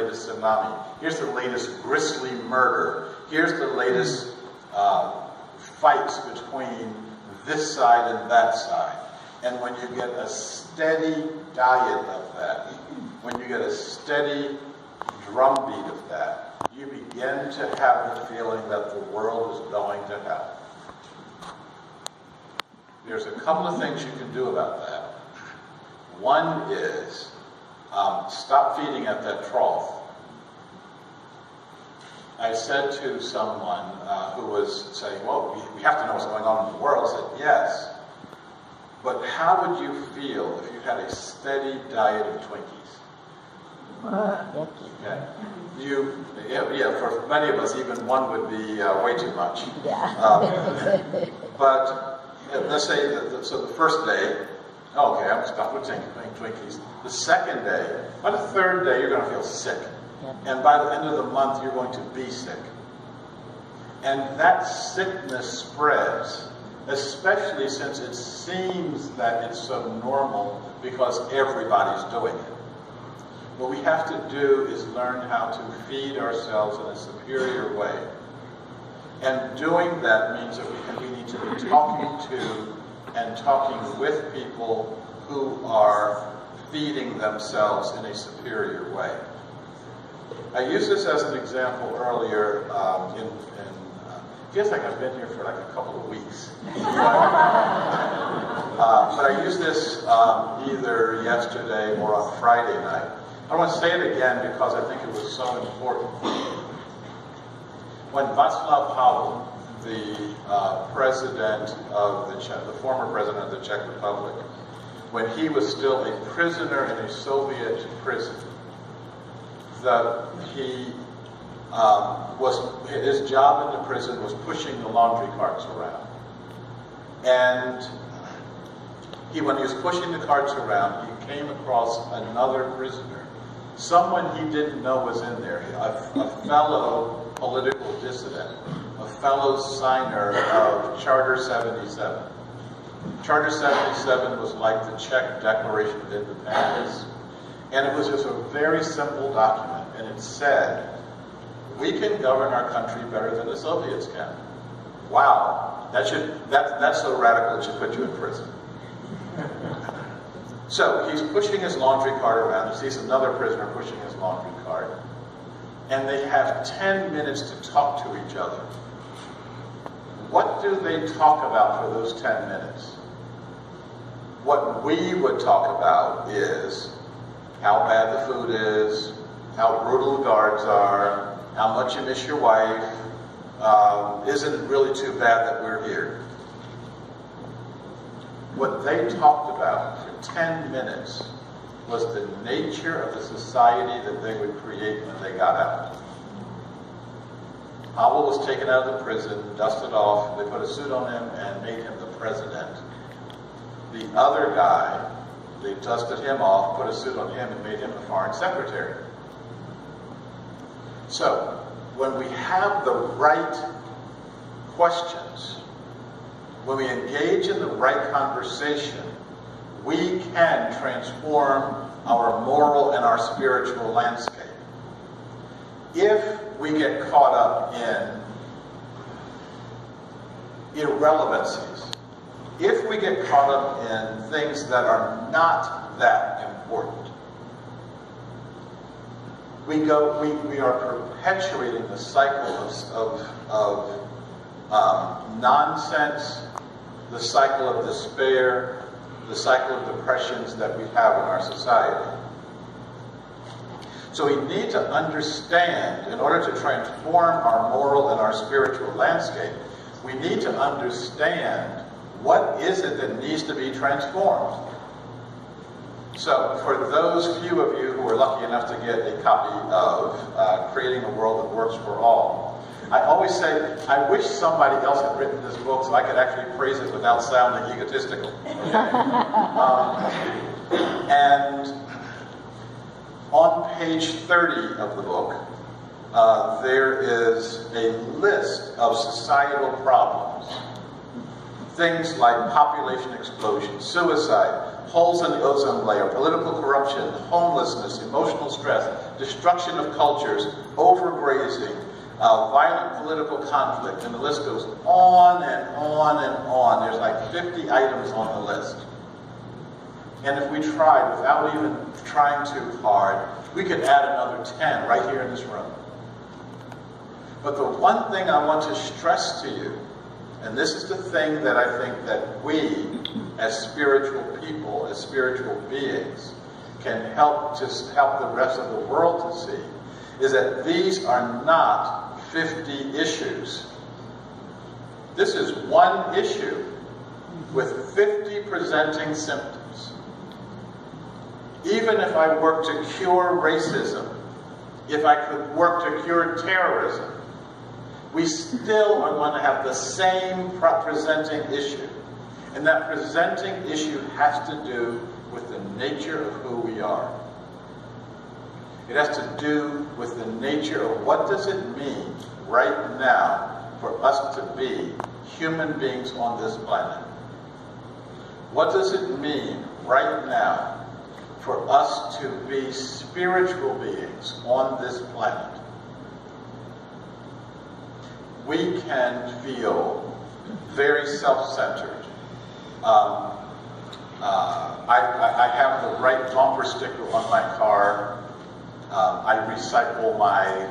latest tsunami. Here's the latest grisly murder. Here's the latest fights between this side and that side. And when you get a steady diet of that, when you get a steady drumbeat of that, you begin to have the feeling that the world is going to hell. There's a couple of things you can do about that. One is stop feeding at that trough. I said to someone who was saying, well, we have to know what's going on in the world. I said, yes. But how would you feel if you had a steady diet of Twinkies? Okay. For many of us, even one would be way too much. But let's say, so the first day, okay, I'm going to stop with Twinkies. The second day, by the third day, you're going to feel sick. And by the end of the month, you're going to be sick. And that sickness spreads, especially since it seems that it's so normal because everybody's doing it. What we have to do is learn how to feed ourselves in a superior way. And doing that means that we need to be talking to and talking with people who are feeding themselves in a superior way. I used this as an example earlier it feels like I've been here for like a couple of weeks. But I used this either yesterday or on Friday night. I want to say it again because I think it was so important. When Václav Havel, the president of the former president of the Czech Republic, when he was still a prisoner in a Soviet prison, his job in the prison was pushing the laundry carts around. And when he was pushing the carts around, he came across another prisoner, someone he didn't know was in there, a fellow political dissident, a fellow signer of Charter 77. Charter 77 was like the Czech Declaration of Independence, and it was just a very simple document, and it said, we can govern our country better than the Soviets can. Wow, that's so radical it should put you in prison. So he's pushing his laundry cart around, he sees another prisoner pushing his laundry cart, and they have 10 minutes to talk to each other. What do they talk about for those 10 minutes? What we would talk about is how bad the food is, how brutal the guards are, how much you miss your wife, isn't it really too bad that we're here? What they talked about for 10 minutes was the nature of the society that they would create when they got out. Havel was taken out of the prison, dusted off, they put a suit on him and made him the president. The other guy, they dusted him off, put a suit on him and made him the foreign secretary. So, when we have the right questions, when we engage in the right conversation, we can transform our moral and our spiritual landscape. If we get caught up in irrelevancies, if we get caught up in things that are not that important, we are perpetuating the cycle of nonsense, the cycle of despair, the cycle of depressions that we have in our society. So we need to understand, in order to transform our moral and our spiritual landscape, we need to understand what is it that needs to be transformed. So for those few of you who are lucky enough to get a copy of Creating a World That Works for All, I always say, I wish somebody else had written this book so I could actually praise it without sounding egotistical. And on page 30 of the book, there is a list of societal problems things like population explosion, suicide, holes in the ozone layer, political corruption, homelessness, emotional stress, destruction of cultures, overgrazing, violent political conflict, and the list goes on and on and on. There's like 50 items on the list. And if we tried, without even trying too hard, we could add another 10 right here in this room. But the one thing I want to stress to you, and this is the thing that I think that we, as spiritual people, as spiritual beings, can help the rest of the world to see, is that these are not 50 issues. This is one issue with 50 presenting symptoms. Even if I work to cure racism, if I could work to cure terrorism, we still are going to have the same presenting issue. And that presenting issue has to do with the nature of who we are. It has to do with the nature of what does it mean right now for us to be human beings on this planet. What does it mean right now for us to be spiritual beings on this planet? We can feel very self-centered. I have the right bumper sticker on my car. I recycle my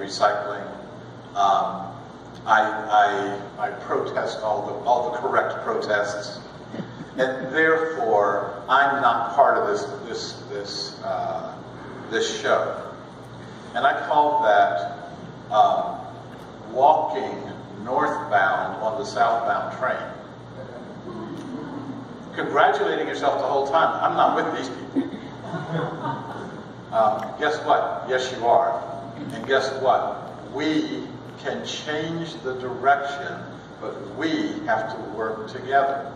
recycling. I protest all the correct protests, and therefore I'm not part of this show. And I call that walking northbound on the southbound train. Congratulating yourself the whole time. I'm not with these people. Guess what? Yes, you are. And guess what? We can change the direction, but we have to work together.